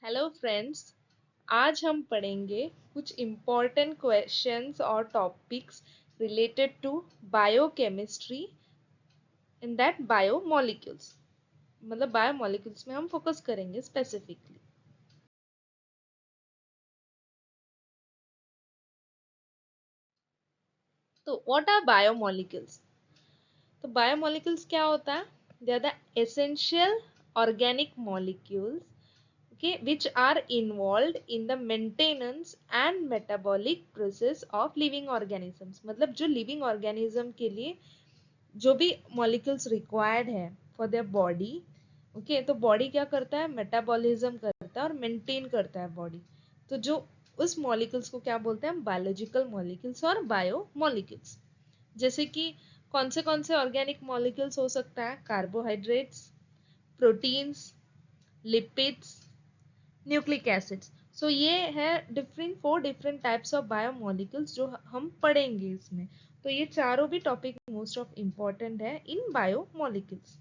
Hello friends. आज हम पढ़ेंगे कुछ इम्पोर्टेंट क्वेश्चंस और topics related to biochemistry in that biomolecules. मतलब बायोमोलिक्यूल्स में हम फोकस करेंगे स्पेसिफिकली। तो व्हाट आर बायोमोलिक्यूल्स? तो बायोमोलिक्यूल्स क्या होता है? They are the essential organic molecules okay, which are involved in the maintenance and metabolic process of living organisms। मतलब जो लिविंग ऑर्गेनिज्म के लिए जो भी मॉलिक्यूल्स रिक्वायर्ड है फॉर देयर बॉडी। ओके, तो बॉडी क्या करता है? मेटाबॉलिज्म करता है और मेंटेन करता है बॉडी। तो जो उस मॉलिक्यूल्स को क्या बोलते हैं? हम बायोलॉजिकल मॉलिक्यूल्स और बायो मॉलिक्यूल्स। जैसे कि कौन से ऑर्गेनिक मॉलिक्यूल्स हो सकता है? Carbohydrates, proteins, lipids, nucleic acids. So ये है different 4 different types of biomolecules जो हम पढ़ेंगे इसमें। तो ये चारों भी टॉपिक मोस्ट ऑफ इम्पोर्टेंट है इन बायोमोलिक्यूल्स।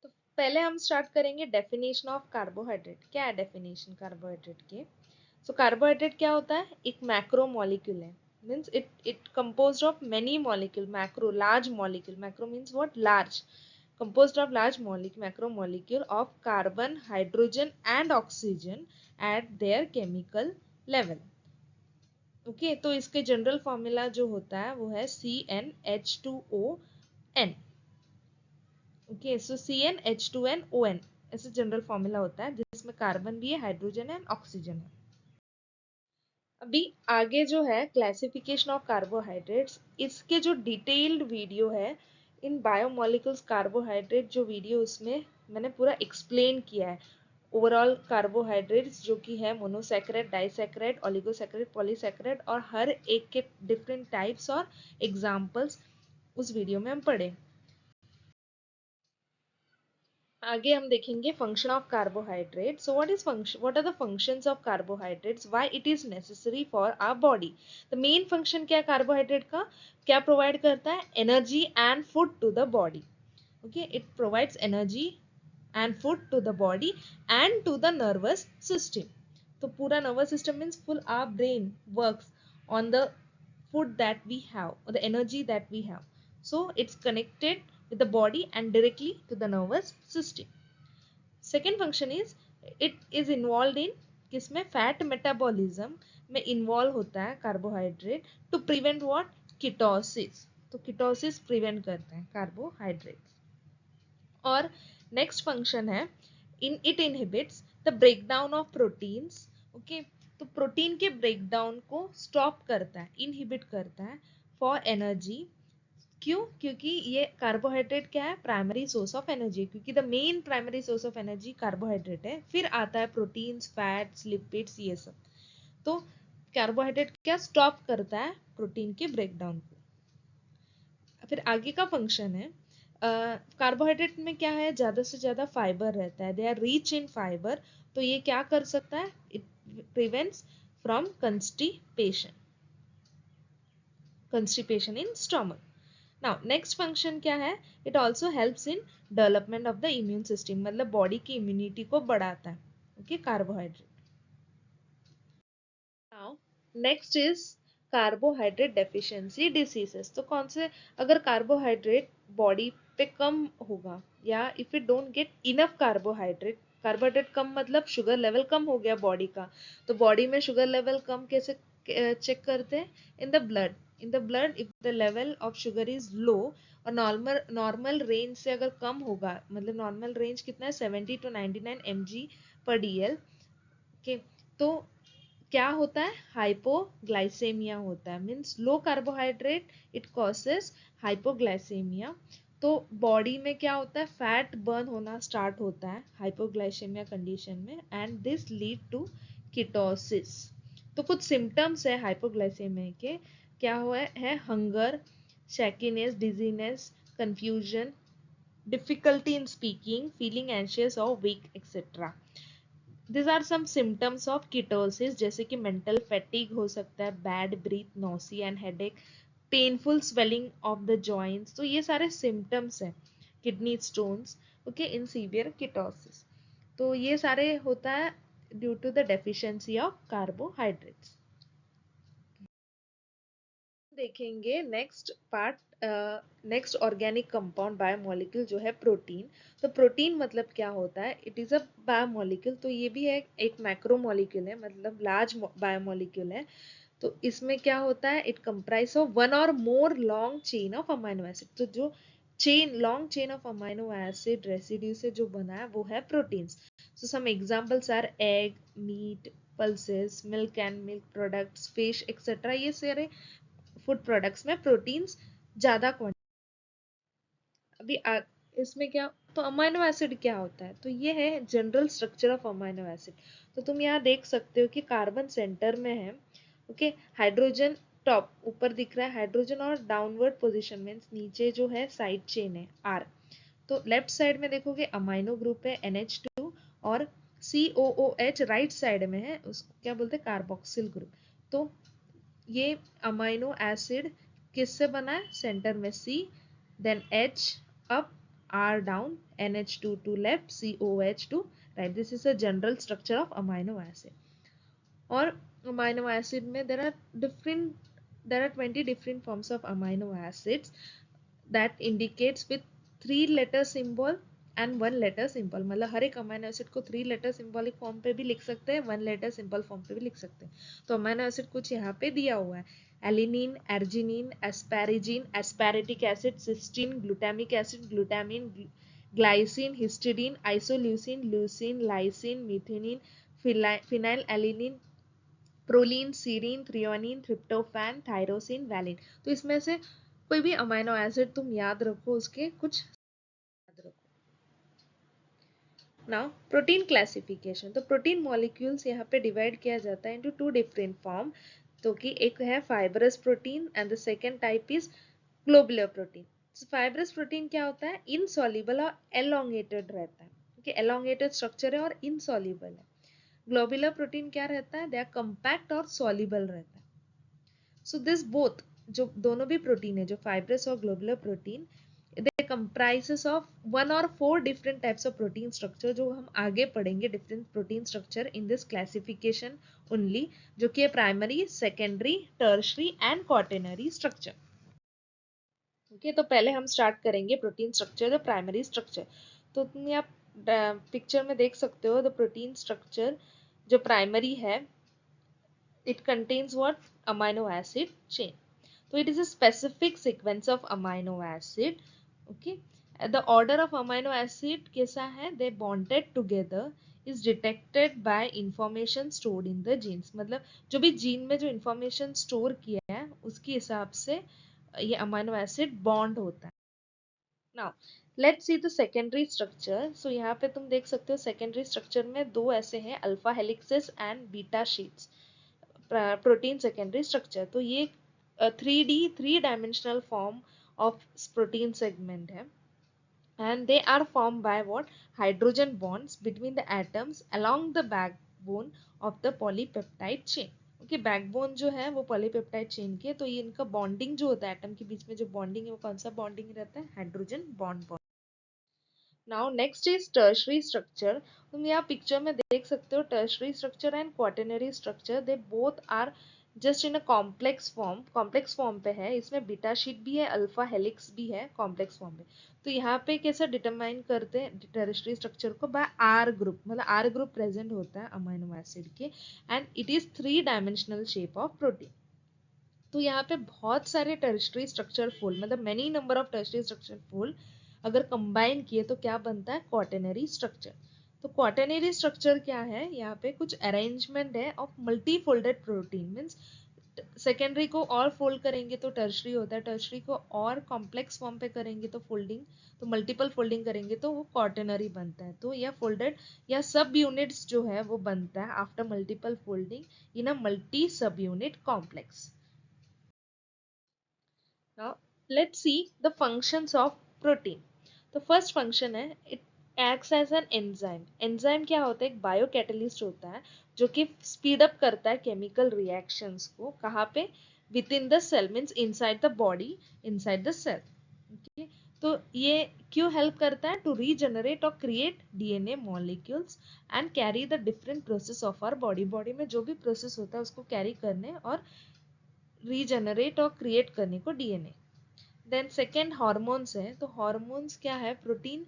तो पहले हम स्टार्ट करेंगे डेफिनेशन ऑफ कार्बोहाइड्रेट। क्या है डेफिनेशन कार्बोहाइड्रेट के? सो कार्बोहाइड्रेट क्या होता है? एक मैक्रो मॉलिक्यूल है। Means it composed of many molecule. Macro large molecule. Macro means what? Large. Composed of large macromolecule of carbon, hydrogen and oxygen at their chemical level। Okay, तो इसके general formula जो होता है वो है CnH2ON। Okay, सो CnH2nON ऐसे general formula होता है जिसमें कार्बन भी है, हाइड्रोजन है, ऑक्सीजन है। अभी आगे जो है क्लासिफिकेशन ऑफ कार्बोहाइड्रेट्स, इसके जो डिटेल्ड वीडियो है इन बायोमोलिक्यूल्स कार्बोहाइड्रेट, जो वीडियो उसमें मैंने पूरा एक्सप्लेन किया है ओवरऑल कार्बोहाइड्रेट्स जो कि है मोनोसैकेराइड, डाइसैकेराइड, ओलिगोसैकेराइड, पॉलीसैकेराइड और हर एक के डिफरेंट टाइप्स और एग्जांपल्स उस वीडियो में हम पढ़े। आगे हम देखेंगे function of carbohydrate. So what are the functions of carbohydrates, why it is necessary for our body. The main function क्या है कार्बोहाइड्रेट का? क्या प्रोवाइड करता है? Energy and food to the body. Okay, it provides energy and food to the body and to the nervous system. तो पूरा nervous system means full our brain works on the food that we have or the energy that we have, so it's connected with the body and directly to the nervous system। second function is it is involved in किसमें? Fat metabolism में involve होता है carbohydrate to prevent what? Ketosis. तो ketosis prevent करते हैं carbohydrate. और next function है in it inhibits the breakdown of proteins. Okay, तो प्रोटीन के ब्रेकडाउन को स्टॉप करता है, इनहिबिट करता है फॉर एनर्जी। क्यों? क्योंकि ये कार्बोहाइड्रेट क्या है? प्राइमरी सोर्स ऑफ एनर्जी, क्योंकि the main primary source of energy carbohydrate है। फिर आता है प्रोटीन्स, फैट्स, लिपिड्स, ये सब। तो कार्बोहाइड्रेट क्या स्टॉप करता है? प्रोटीन के ब्रेकडाउन को। फिर आगे का फंक्शन है कार्बोहाइड्रेट में क्या है? ज्यादा से ज्यादा फाइबर रहता है, they are rich in fibre. तो ये क्या कर सकता है? It prevents from constipation in stomach. Now next function क्या है? It also helps in development of the immune system, मतलब बॉडी की इम्यूनिटी को बढ़ाता है। Okay, carbohydrate. Now next is carbohydrate deficiency diseases. तो कौन से, अगर कार्बोहाइड्रेट बॉडी पे कम होगा या if you don't get enough carbohydrate, carbohydrate कम मतलब शुगर लेवल कम हो गया बॉडी का। तो बॉडी में शुगर लेवल कम कैसे चेक करते हैं? In the blood. In the blood if the level of sugar is low और नॉर्मल रेंज से अगर कम होगा, मतलब नॉर्मल रेंज कितना है? 70 to 99 mg/dl। ओके, तो क्या होता है? हाइपोग्लाइसेमिया होता है। Means low carbohydrate it causes hypoglycaemia. तो बॉडी में क्या होता है? फैट बर्न होना स्टार्ट होता है हाइपोग्लाइसेमिया कंडीशन में and this lead to ketosis. तो कुछ सिम्टम्स है हाइपोग्लाइसेमिया के। क्या हुआ है? Hunger, shakiness, dizziness, confusion, difficulty in speaking, feeling anxious और weak etcetera. These are some symptoms of ketosis, जैसे कि mental fatigue हो सकता है, bad breath, nausea and headache, painful swelling of the joints। तो ये सारे symptoms हैं kidney stones, okay, in severe ketosis। तो ये सारे होता है due to the deficiency of carbohydrates. देखेंगे next part, next organic compound biomolecule जो है प्रोटीन। तो प्रोटीन मतलब क्या होता है, इट इज अ बायोमोलिक्यूल। तो ये भी है एक मैक्रोमोलिक्यूल है, मतलब लार्ज बायोमोलिक्यूल है। तो इसमें क्या होता है, इट कंप्राइज ऑफ वन और more long chain of amino acid. तो जो chain long chain of amino acid residue से जो बना है वो है proteins. So some examples are egg, meat, pulses, milk and milk products, fish etcetera. ये सारे फूड प्रोडक्ट्स में प्रोटीन्स ज्यादा अभी इसमें क्या, तो अमाइनो एसिड क्या होता है, तो ये है general structure of amino acid. तो तुम यहाँ देख सकते हो कि कार्बन सेंटर में है, ओके, हाइड्रोजन टॉप ऊपर दिख रहा है हाइड्रोजन, और डाउनवर्ड पोजीशन मींस नीचे जो है साइड चेन है आर। तो लेफ्ट साइड में देखोगे अमाइनो ग्रुप है NH2, और COOH राइट साइड में है, उसको क्या बोलते हैं, कार्बोक्सिल ग्रुप। तो ये अमाइनो एसिड किससे बना है, सेंटर में C, then H up, R down, NH2 to left, COH to right. This is a general structure of amino acid. और amino acid में there are 20 different forms of amino acids that indicates with 3 letter symbol and 1 letter symbol। मतलब हर एक amino acid को 3 letter symbolic form पे भी लिख सकते हैं, 1 लेटर सिंबल फॉर्म पे भी लिख सकते हैं। तो अमाइनो एसिड कुछ यहाँ पे दिया हुआ है, alanine, arginine, asparagine, aspartic acid, cysteine, glutamic acid, glutamine, glycine, histidine, isoleucine, leucine, lysine, methionine, phenylalanine, proline, serine, threonine, tryptophan, tyrosine, valine. तो इसमें से कोई भी अमाइनो एसिड तुम याद रखो, उसके कुछ याद रखो। Now protein classification. तो प्रोटीन मॉलिक्यूल्स यहाँ पे डिवाइड किया जाता है इनटू 2 डिफरेंट फॉर्म। तो कि एक है fibrous protein and the second type is globular protein. Fibrous protein क्या होता है, इनसॉल्युबल और एलोंगेटेड रहता है, क्योंकि एलोंगेटेड स्ट्रक्चर है और इनसॉल्युबल है। ग्लोबुलर प्रोटीन क्या रहता है, दे आर कंपैक्ट और सॉल्युबल रहता है। सो दिस बोथ, जो दोनों भी प्रोटीन है, जो फाइब्रस और globular protein, they comprises of 1 or 4 different types of protein structure, जो हम आगे पढ़ेंगे different protein structure in this classification only, जो कि है primary, secondary, tertiary and quaternary structure। Okay, तो पहले हम स्टार्ट करेंगे protein structure, the primary structure. तो तुम यहाँ पिक्चर में देख सकते हो द प्रोटीन स्ट्रक्चर जो प्राइमरी है, it contains what, amino acid chain। So it is a specific sequence of amino acid, okay। The order of amino acid कैसा है, they bonded together is detected by information stored in the genes। मतलब जो भी gene में जो information store किया है उसके हिसाब से ये amino acid bond होता है। Now let's see the secondary structure। So यहाँ पे तुम देख सकते हो secondary structure में दो ऐसे हैं, alpha helices and beta sheets। Protein secondary structure, तो ये 3 dimensional form of protein segment है, and they are formed by what, hydrogen bonds between the atoms along the backbone of the polypeptide chain। Okay, backbone जो है वो polypeptide chain की है। तो ये इनका बॉन्डिंग जो होता है एटम के बीच में, जो बॉन्डिंग है वो कौन सा बॉन्डिंग रहता है, hydrogen bond. Now next is tertiary structure. तुम यहाँ पिक्चर में देख सकते हो tertiary structure and quaternary structure, they both are just in a complex form पे है। इसमें बीटा शीट भी है, अल्फा हेलिक्स भी है कॉम्प्लेक्स फॉर्म पे। तो यहाँ पे कैसे डिटरमाइन करते हैं टर्शरी स्ट्रक्चर को, बाय आर ग्रुप, मतलब आर ग्रुप प्रेजेंट होता है अमीनो एसिड के, and it is 3 dimensional shape of protein. तो यहाँ पे बहुत सारे टर्शरी स्ट्रक्चर फोल्ड, मतलब many number of tertiary structure fold अगर कंबाइन किए तो क्या बनता है, क्वाटरनरी स्ट्रक्चर। तो क्वाटरनरी स्ट्रक्चर क्या है, यहाँ पे कुछ अरेंजमेंट है of multi folded protein, means secondary को और फोल्ड करेंगे तो टर्शरी होता है, टर्शरी को और कॉम्प्लेक्स फॉर्म पे करेंगे तो फोल्डिंग, तो मल्टीपल फोल्डिंग करेंगे तो वो क्वाटरनरी बनता है। तो यह फोल्डेड या सब यूनिट्स जो है वो बनता है after multiple folding in a multi sub unit complex. Now let's see the functions of protein। तो फर्स्ट फंक्शन है, it acts as an enzyme. Enzyme क्या होता है, एक बायो कैटलिस्ट होता है जो कि स्पीड अप करता है केमिकल रिएक्शंस को, कहाँ पे, within the cell, means inside the body, inside the cell. Okay, तो ये क्यों हेल्प करता है? टू रीजनरेट और create DNA molecules and carry the different process of our body. Body में जो भी प्रोसेस होता है उसको कैरी करने और रीजनरेट और क्रिएट करने को डीएनए। देन सेकेंड हार्मोन्स है, तो हार्मोन्स क्या है? प्रोटीन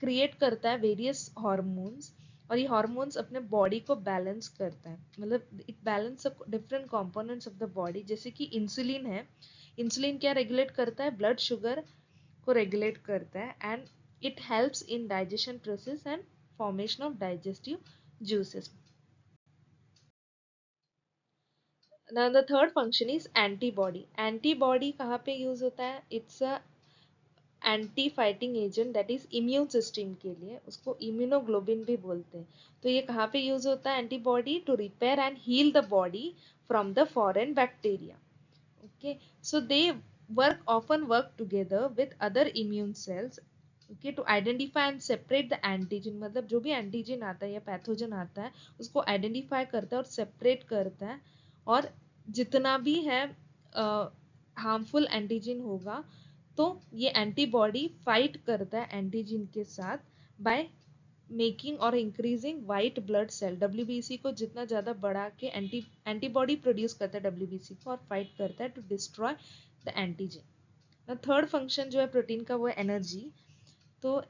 क्रिएट करता है वेरियस हार्मोन्स, और ये हार्मोन्स अपने बॉडी को बैलेंस करता है, मतलब it balance different components of the body. जैसे कि इंसुलिन है, इंसुलिन क्या रेगुलेट करता है? ब्लड शुगर को रेगुलेट करता है, and it helps in digestion process and formation of digestive juices. Now the third function is antibody. Antibody कहाँ पे यूज होता है? It's a anti fighting agent, that is immune system के लिए, उसको इम्यूनोग्लोबिन भी बोलते हैं। तो ये कहाँ पे यूज होता है antibody? To repair and heal the body from the foreign bacteria. Okay, so they work often work together with other immune cells, okay, to identify and separate the antigen. मतलब जो भी एंटीजन आता है या pathogen आता है उसको identify करता है और सेपरेट करता है, और जितना भी है हार्मफुल एंटीजन होगा तो ये एंटीबॉडी फाइट करता है एंटीजन के साथ बाय मेकिंग और increasing white blood cell. WBC को जितना ज़्यादा बढ़ा के एंटीबॉडी प्रोड्यूस करता है डब्ल्यूबीसी को, और फाइट करता है to destroy the antigen. Third function जो है प्रोटीन का वो है एनर्जी। तो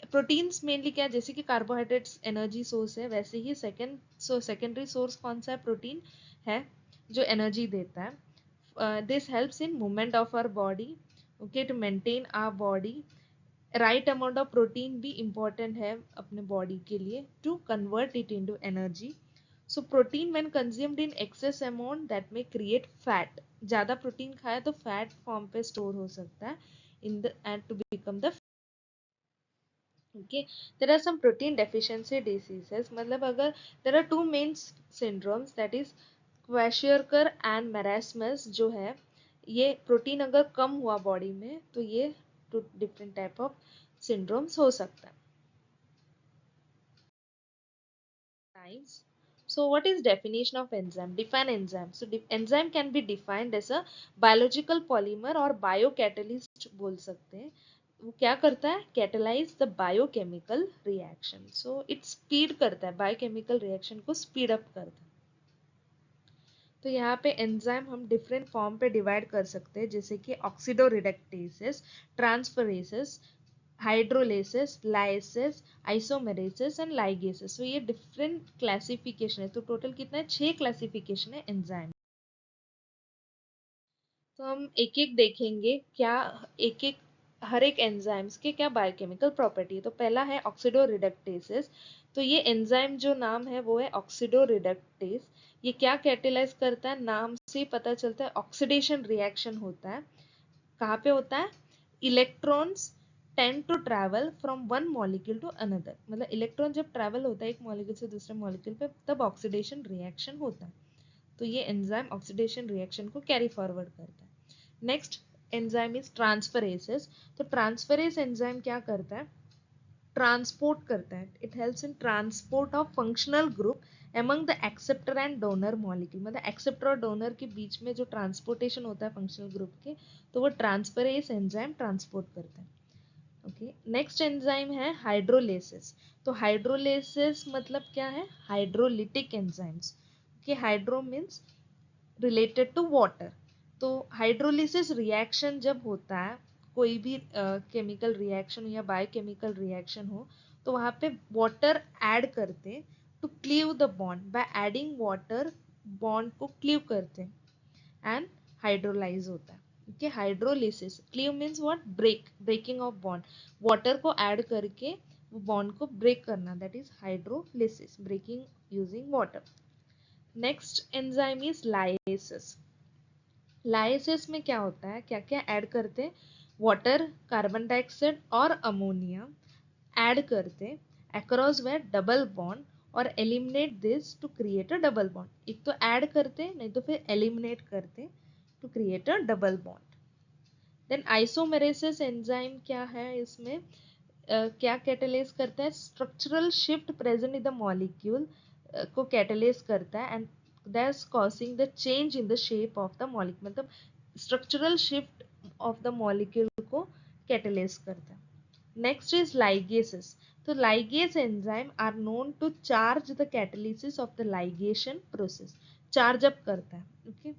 प्रोटीन्स मेनली क्या है? जैसे कि कार्बोहाइड्रेट्स एनर्जी सोर्स है, वैसे ही सेकेंडरी सोर्स कौन सा है? प्रोटीन है जो एनर्जी देता है। This helps in movement of our body, okay, to maintain our body. Right amount of protein भी इम्पॉर्टेंट है अपने बॉडी के लिए to convert it into energy. So protein when consumed in excess amount that में create fat. ज़्यादा protein खाया तो fat form पे स्टोर हो सकता है in the end to become the, okay, there are some protein deficiency diseases, मतलब अगर there are two main syndromes, that is kwashiorkor and marasmus जो है, ये प्रोटीन अगर कम हुआ बॉडी में तो ये two different type of syndromes हो सकता है। Enzymes. So what is definition of enzyme? Define enzyme. So enzyme can be defined as a biological polymer or biocatalyst बोल सकते हैं। वो क्या करता है? Catalyse the biochemical reaction. So it speed करता है, बायोकेमिकल रिएक्शन को स्पीड अप करता है। तो यहाँ पे एंजाइम हम डिफरेंट फॉर्म पे डिवाइड कर सकते हैं, जैसे कि ऑक्सीडोरिडक्टेसेस, ट्रांसफरेसेस, हाइड्रोलेसेस, लाइसेस, आइसोमेरेसेस एंड लाइगेसेस। तो ये डिफरेंट क्लासिफिकेशन है। तो टोटल कितना है? 6 क्लासिफिकेशन है एंजाइम। तो हम एक एक देखेंगे क्या एक एक हर एक एंजाइम्स के क्या बायोकेमिकल प्रॉपर्टी है। तो पहला है ऑक्सीडोरिडक्टेसेस। तो ये एंजाइम जो नाम है वो है ऑक्सीडोरिडक्टेस। ये क्या कैटेलाइज करता है? नाम से पता चलता है ऑक्सीडेशन रिएक्शन होता है। कहाँ पे होता है? Electrons tend to travel from one molecule to another, मतलब इलेक्ट्रॉन जब ट्रैवल होता है एक मॉलिक्यूल से दूसरे मॉलिक्यूल पे तब ऑक्सीडेशन रिएक्शन होता है। तो ये एंजाइम ऑक्सीडेशन रिएक्शन को कैरी फॉरवर्ड करता है। Next enzyme is transferases. तो ट्रांसफरेस एंजाइम क्या करता है? ट्रांसपोर्ट करता है। It helps in transport of functional group among the acceptor and donor molecule, मतलब एक्सेप्टर और डोनर के बीच में जो ट्रांसपोर्टेशन होता है फंक्शनल ग्रुप के, तो वो ट्रांसफरेस एंजाइम ट्रांसपोर्ट करता है। ओके, नेक्स्ट एंजाइम है हाइड्रोलेसिस। तो हाइड्रोलेसिस मतलब क्या है? Hydrolytic enzymes. Okay, hydro means related to water. तो हाइड्रोलिसिस रिएक्शन जब होता है, कोई भी केमिकल रिएक्शन हो या बायोकेमिकल रिएक्शन हो, तो वहाँ पे वाटर ऐड करते to cleave the bond. By adding water bond को क्लीव करते एंड हाइड्रोलाइज होता है। Okay, hydrolysis. Cleave means what? Breaking of bond. Water को ऐड करके वो बॉन्ड को ब्रेक करना, that is hydrolysis, breaking using water. Next enzyme is lyases. Lyases में क्या होता है? क्या क्या ऐड करते हैं? वाटर, कार्बन डाइऑक्साइड और अमोनिया ऐड करते अक्रॉस वेयर डबल बॉन्ड और eliminate this to create a double bond. एक तो ऐड करते नहीं तो फिर एलिमिनेट करते to create a double bond. Then isomerases enzyme क्या है? इसमें क्या कैटेलाइज करता है? Structural shift present in the molecule को कैटेलाइज करता है and that's causing the change in the shape of the molecule, मतलब structural shift of the molecule को कैटेलाइज करता है। Next is ligases. तो ligase enzyme are known to charge the catalysis of the ligation process, charge up करता है, okay,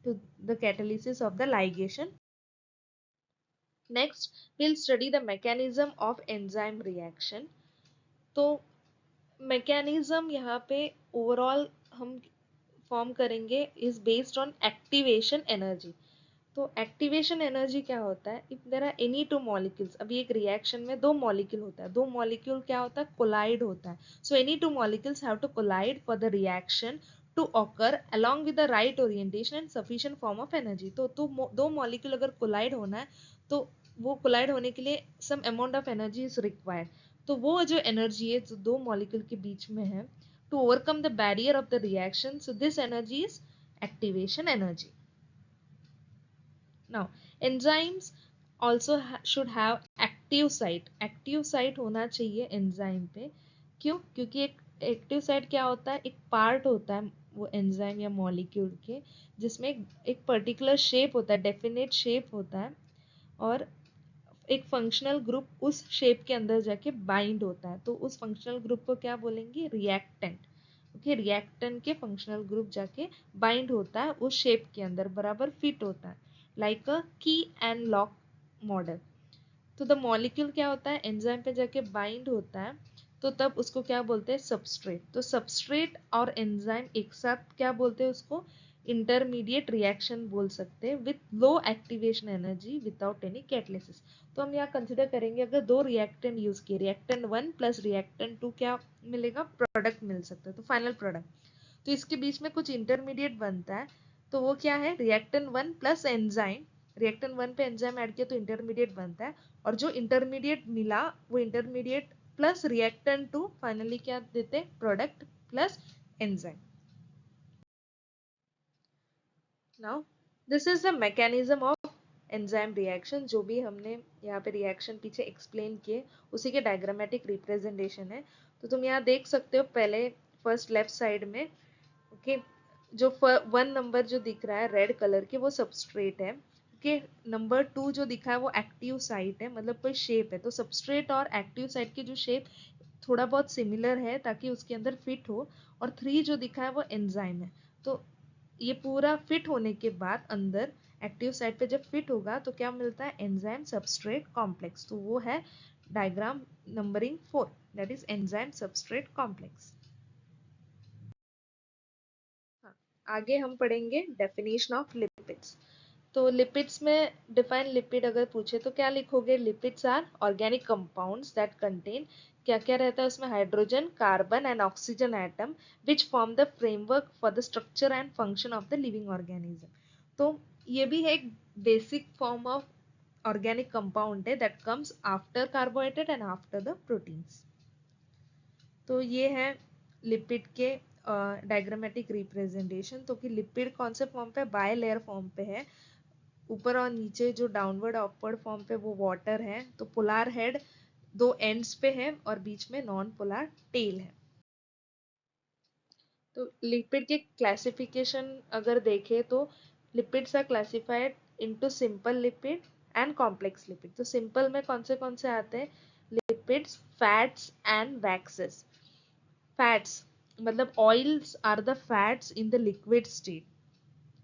to the catalysis of the ligation. Next will study the mechanism of enzyme reaction. तो mechanism यहाँ पे overall हम form करेंगे is based on activation energy. तो activation energy क्या होता है, if there are any two molecules, अभी एक रिएक्शन में दो मॉलिक्यूल होता है, दो मॉलिक्यूल क्या होता है, कोलाइड होता है। So any two molecules have to collide for the reaction to occur along with the right orientation and sufficient form of energy. तो दो मॉलिक्यूल अगर कोलाइड होना है तो वो कोलाइड होने के लिए some amount of energy is required. तो वो जो एनर्जी है जो दो मॉलिक्यूल के बीच में है to overcome the barrier of the reaction, so this energy is activation energy. Now, enzymes also should have active site. Active site होना चाहिए enzyme पे। क्यों? क्योंकि एक एक्टिव साइट क्या होता है, एक पार्ट होता है वो एंजाइम या मॉलिक्यूल के, जिसमें एक पर्टिकुलर शेप होता है, डेफिनेट शेप होता है, और एक फंक्शनल ग्रुप उस शेप के अंदर जाके बाइंड होता है। तो उस फंक्शनल ग्रुप को क्या बोलेंगे, रिएक्टेंट। ओके, रिएक्टेंट के फंक्शनल ग्रुप जाके बाइंड होता है उस शेप के अंदर, बराबर फिट होता है, लाइक अ की एंड लॉक मॉडल। तो द मॉलिक्यूल क्या होता है, एंजाइम पे जाके बाइंड होता है, तो तब उसको क्या बोलते हैं, सबस्ट्रेट। तो सबस्ट्रेट और एंजाइम एक साथ क्या बोलते हैं उसको, इंटरमीडिएट रिएक्शन बोल सकते हैं with low activation energy without any catalysis. तो हम यहाँ कंसिडर करेंगे अगर दो रिएक्टेंट यूज किए, रिएक्टेंट 1 प्लस रिएक्टेंट 2, क्या मिलेगा, प्रोडक्ट मिल सकता है, तो फाइनल प्रोडक्ट। तो इसके बीच में कुछ इंटरमीडिएट बनता है, तो वो क्या है, रिएक्टेंट 1 प्लस एंजाइम। रिएक्टेंट 1 पे एंजाइम ऐड किया तो इंटरमीडिएट बनता है, और जो इंटरमीडिएट मिला वो इंटरमीडिएट प्लस रिएक्टेंट 2 फाइनली क्या देते, product plus enzyme. Now this is the mechanism of enzyme reaction. जो भी हमने यहाँ पे रिएक्शन पीछे एक्सप्लेन किए उसी के डायग्रामेटिक रिप्रेजेंटेशन है। तो तुम यहाँ देख सकते हो पहले फर्स्ट लेफ्ट साइड में, ओके, जो 1 नंबर जो दिख रहा है रेड कलर के वो सबस्ट्रेट है, ओके। नंबर 2 जो दिखा है वो एक्टिव साइट है, मतलब कोई शेप है। तो सबस्ट्रेट और एक्टिव साइट की जो शेप थोड़ा बहुत सिमिलर है ताकि उसके अंदर फिट हो। और 3 जो दिखा है वो एंजाइम है। तो ये पूरा फिट होने के बाद अंदर एक्टिव साइट पे जब फिट होगा तो क्या मिलता है, एंजाइम सबस्ट्रेट कॉम्प्लेक्स। तो वो है diagram numbering 4, that is enzyme substrate complex. आगे हम पढ़ेंगे डेफिनेशन ऑफ लिपिड्स। तो लिपिड्स में डिफाइन लिपिड अगर पूछे तो क्या लिखोगे, lipids are organic compounds that contain, क्या क्या रहता है उसमें, hydrogen, carbon and oxygen atom which form the framework for the structure and function of the living organism. तो ये भी है एक basic form of organic compound है that comes after carbohydrate and after the proteins. तो ये है lipid के डायग्रामेटिक रिप्रेजेंटेशन। तो कि लिपिड कौन से फॉर्म पे, बाय लेयर फॉर्म पे है, ऊपर और नीचे जो डाउनवर्ड अपवर्ड फॉर्म पे वो वाटर है। तो पोलर हेड दो एंड्स पे है और बीच में नॉन पोलर टेल है। तो लिपिड के क्लासिफिकेशन अगर देखें तो lipids are classified into simple lipid and complex lipid. तो सिंपल में कौन से आते हैं, lipids, fats and waxes. Fats मतलब oils are the fats in the liquid state,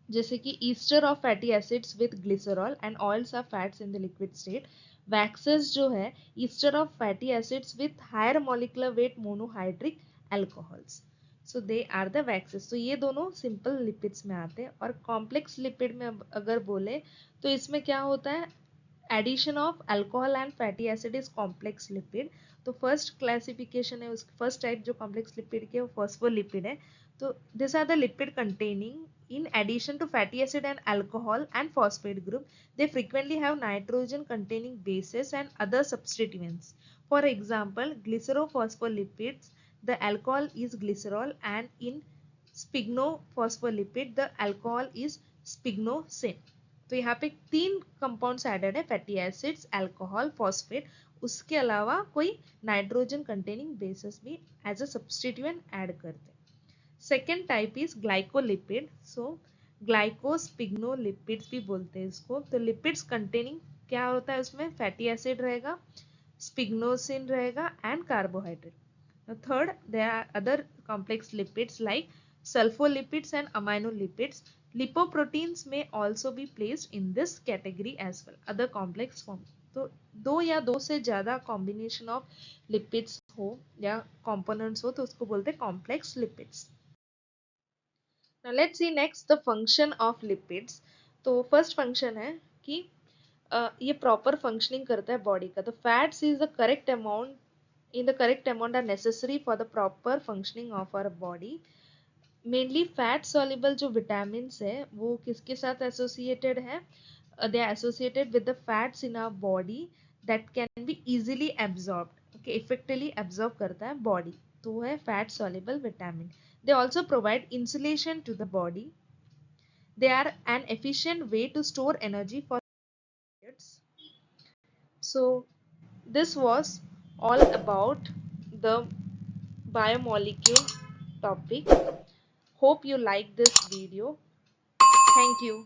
जैसे कि ester of fatty acids with glycerol and oils are fats in the liquid state. Waxes जो है ester of fatty acids with higher molecular weight monohydric alcohols, so they are the waxes. तो ये दोनों simple lipids में आते हैं। और complex lipid में अगर बोले तो इसमें क्या होता है, addition of alcohol and fatty acid is complex lipid. तो फर्स्ट क्लासिफिकेशन है उस फर्स्ट टाइप जो कॉम्प्लेक्स लिपिड के, वो फॉस्फोलिपिड है। तो this are the lipid containing in addition to fatty acid and alcohol and phosphate group, they frequently have nitrogen containing bases and other substituents. For example, glycerophospholipids, the alcohol is glycerol, and in sphingophospholipid the alcohol is sphingosine. तो यहाँ पे 3 compounds added है, fatty acids, alcohol, phosphate. उसके अलावा कोई nitrogen containing bases भी as a substituent add करते हैं। Second type is glycolipid. So glycosphingolipids भी बोलते हैं इसको। तो लिपिड्स कंटेनिंग क्या होता है उसमें? फैटी एसिड रहेगा, स्पिग्नोसिन रहेगा and carbohydrate. Third, there are other complex lipids like sulfolipids and aminolipids. Lipoproteins may also be placed in this category as well. Other complex form. तो दो या दो से ज्यादा कॉम्बिनेशन ऑफ लिपिड्स हो या कंपोनेंट्स हो तो उसको बोलते हैं complex lipids. Now let's see next the function of lipids. तो फर्स्ट फंक्शन है कि ये प्रॉपर फंक्शनिंग करता है बॉडी का. तो fats is the correct amount in the correct amount are necessary for the proper functioning of our body. Mainly fat soluble जो vitamins है वो किसके साथ associated है? They are associated with the fats in our body that can be easily absorbed. Okay, effectively absorb करता है body. तो है fat soluble vitamin. They also provide insulation to the body. They are an efficient way to store energy for kids. So this was all about the biomolecule topic. Hope you like this video. Thank you.